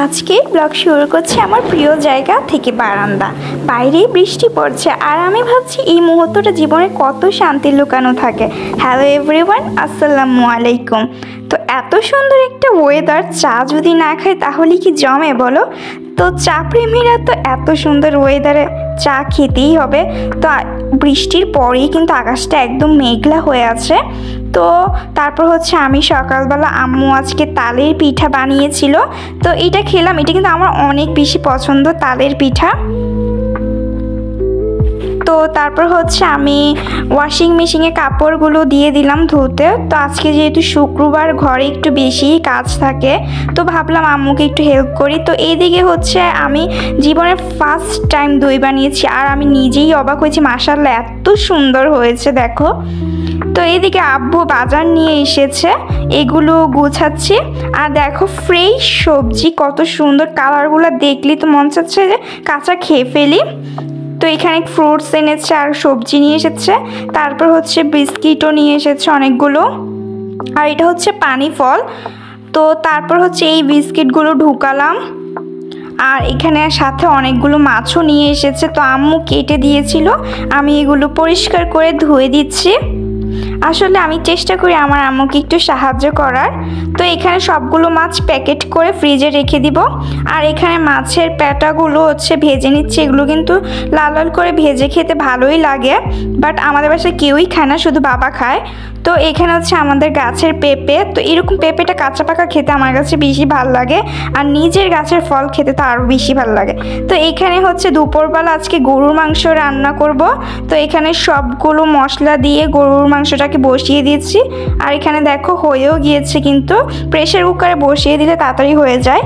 আজকে ব্লগ শুরু করছি আমার প্রিয় জায়গা থেকে, বারান্দা। বাইরে বৃষ্টি পড়ছে আর আমি ভাবছি এই মুহূর্তটা জীবনে কত শান্তি লুকানো থাকে। হ্যালো এভরিওয়ান, আসসালামু আলাইকুম। তো এত সুন্দর একটা ওয়েদার, চা যদি না খাই তাহলে কি জমে বলো? তো চা প্রেমীরা তো এত সুন্দর ওয়েদারে চা খেতেই হবে। তো বৃষ্টির পরেই কিন্তু আকাশটা একদম মেঘলা হয়ে আছে। তো তারপর হচ্ছে আমি সকালবেলা আম্মু আজকে তালের পিঠা বানিয়েছিল, তো এটা খেলাম। এটা কিন্তু আমার অনেক বেশি পছন্দ, তালের পিঠা। তো তারপর হচ্ছে আমি ওয়াশিং মেশিনে কাপড়গুলো দিয়ে দিলাম ধুতে। তো আজকে যেহেতু শুক্রবার, ঘরে একটু বেশি কাজ থাকে, তো ভাবলাম আম্মুকে একটু হেল্প করি। তো এইদিকে হচ্ছে আমি জীবনের ফার্স্ট টাইম দই বানিয়েছি আর আমি নিজেই অবাক হয়েছি, মাশাআল্লাহ এত সুন্দর হয়েছে দেখো। তো এইদিকে আব্বু বাজার নিয়ে এসেছে, এগুলো গুছাচ্ছি। আর দেখো ফ্রেশ সবজি, কত সুন্দর কালারগুলো দেখলি তো মন চাচ্ছে যে কাঁচা খেয়ে ফেলি। তো এখানে ফ্রুটস এনেছে আর সবজি নিয়ে এসেছে। তারপর হচ্ছে বিস্কিটও নিয়ে এসেছে অনেকগুলো, আর এটা হচ্ছে পানি ফল। তো তারপর হচ্ছে এই বিস্কিটগুলো ঢুকালাম। আর এখানে সাথে অনেকগুলো মাছও নিয়ে এসেছে, তো আম্মু কেটে দিয়েছিল, আমি এগুলো পরিষ্কার করে ধুয়ে দিচ্ছি। আসলে আমি চেষ্টা করি আমার আম্মুকে একটু সাহায্য করার। তো এখানে সবগুলো মাছ প্যাকেট করে ফ্রিজে রেখে দিব। আর এখানে মাছের পেটাগুলো হচ্ছে ভেজে নিচ্ছি। এগুলো কিন্তু লাল লাল করে ভেজে খেতে ভালোই লাগে, বাট আমাদের বাসায় কেউই খায় না, শুধু বাবা খায়। তো এখানে হচ্ছে আমাদের গাছের পেঁপে। তো এরকম পেঁপেটা কাঁচা পাকা খেতে আমার কাছে বেশি ভালো লাগে, আর নিজের গাছের ফল খেতে তো আরও বেশি ভালো লাগে। তো এখানে হচ্ছে দুপুরবেলা আজকে গরুর মাংস রান্না করব। তো এখানে সবগুলো মশলা দিয়ে গরুর মাংসটাকে বসিয়ে দিয়েছি। আর এখানে দেখো হয়েও গিয়েছে, কিন্তু প্রেসার কুকারে বসিয়ে দিলে তাড়াতাড়ি হয়ে যায়।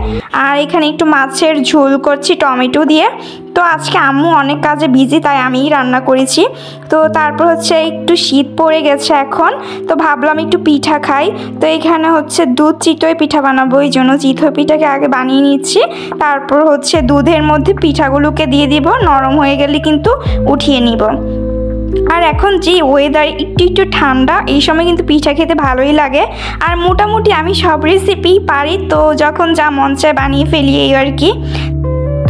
আর এখানে একটু মাছের ঝোল করছি টমেটো দিয়ে। তো আজকে আম্মু অনেক কাজে বিজি, তাই আমিই রান্না করেছি। তো তারপর হচ্ছে একটু শীত পড়ে গেছে এখন, তো ভাবলাম একটু পিঠা খাই। তো এখানে হচ্ছে দুধ চিতই পিঠা বানাবো, এই জন্য চিতই পিঠাকে আগে বানিয়ে নিচ্ছি। তারপর হচ্ছে দুধের মধ্যে পিঠাগুলোকে দিয়ে দিব, নরম হয়ে গেলে কিন্তু উঠিয়ে নিব। আর এখন যে ওয়েদার একটু একটু ঠান্ডা, এই সময় কিন্তু পিঠা খেতে ভালোই লাগে। আর মোটামুটি আমি সব রেসিপি পারি, তো যখন যা মন চায় বানিয়ে ফেলি এই আর কি।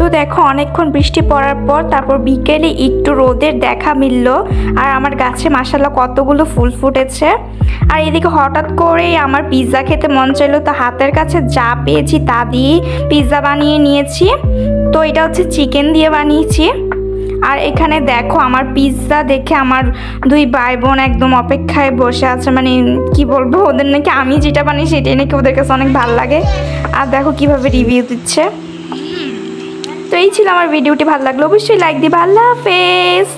তো দেখো অনেকক্ষণ বৃষ্টি পড়ার পর তারপর বিকেলে একটু রোদের দেখা মিলল, আর আমার গাছে মাশাআল্লাহ কতগুলো ফুল ফুটেছে। আর এদিকে হঠাৎ করেই আমার পিৎজা খেতে মন চাইলো, তো হাতের কাছে যা পেয়েছি তা দিয়ে পিৎজা বানিয়ে নিয়েছি। তো এটা হচ্ছে চিকেন দিয়ে বানিয়েছি। আর এখানে দেখো আমার পিৎজা দেখে আমার দুই ভাই বোন একদম অপেক্ষায় বসে আছে, মানে কি বলবো, ওদের নাকি আমি যেটা বানিয়ে সেটাই নাকি ওদের কাছে অনেক ভালো লাগে। আর দেখো কিভাবে রিভিউ দিচ্ছে। তো এই ছিল আমার ভিডিওটি, ভালো লাগলো অবশ্যই লাইক দিবা। আল্লাহ হাফেজ।